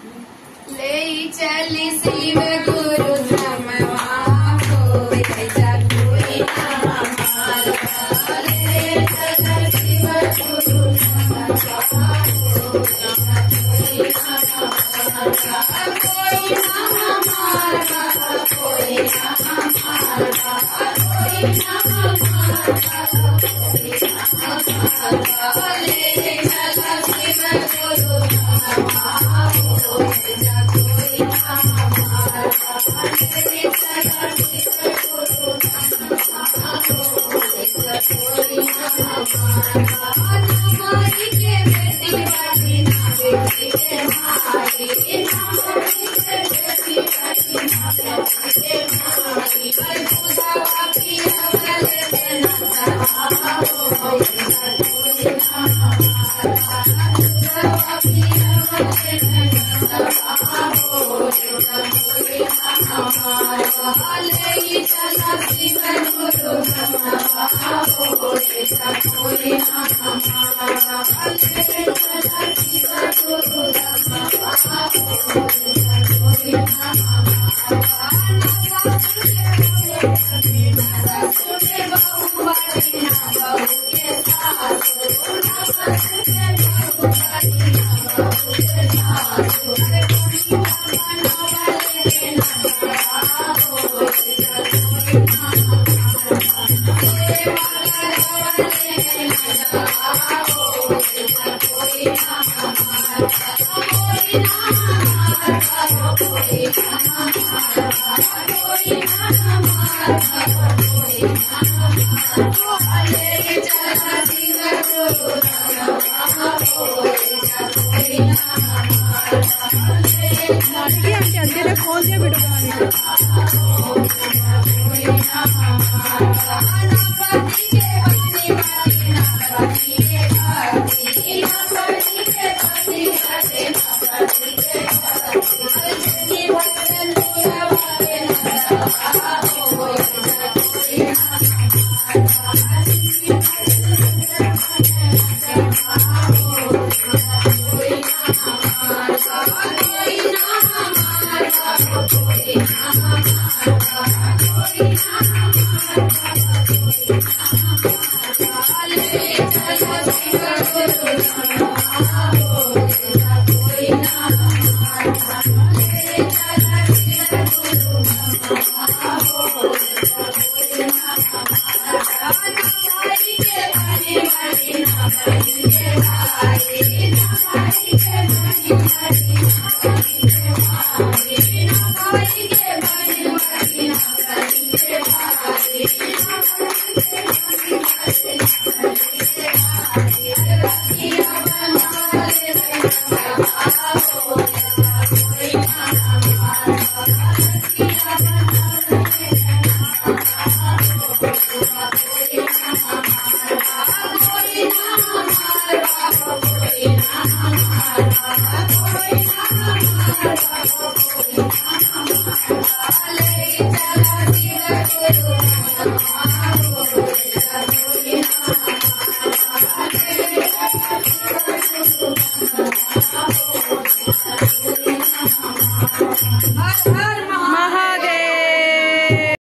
ले चली शिव गुरु धमवा होय जगोई हमारा। ले चली शिव गुरु धमवा होय जगोई हमारा। कोई ना हमारा कोई ना हमारा कोई ना हमारा कोई ना हमारा। ले चली शिव गुरु धमवा होय जगोई हमारा। ले चली शिव गुरु धमवा होय जगोई हमारा। हमारी के बेटी बाजी ना बेटी के मारी हमारी के बेटी बाजी ना बेटी के मारी। बुझावा की हवले देना होय जगोई हमारा। बुझावा की हवले देना होय जगोई हमारा। ले चला शिव गुरु धमवा होय जगोई हमारा। ले चला शिव गुरु धमवा होय जगोई हमारा। सुने बहु बड़ी ना बहु के सासु ना सुने बहु बड़ी ना बहु के सासु। बनावले ना होय जगोई अंधेरे खोल दिया वीडियो हमारा।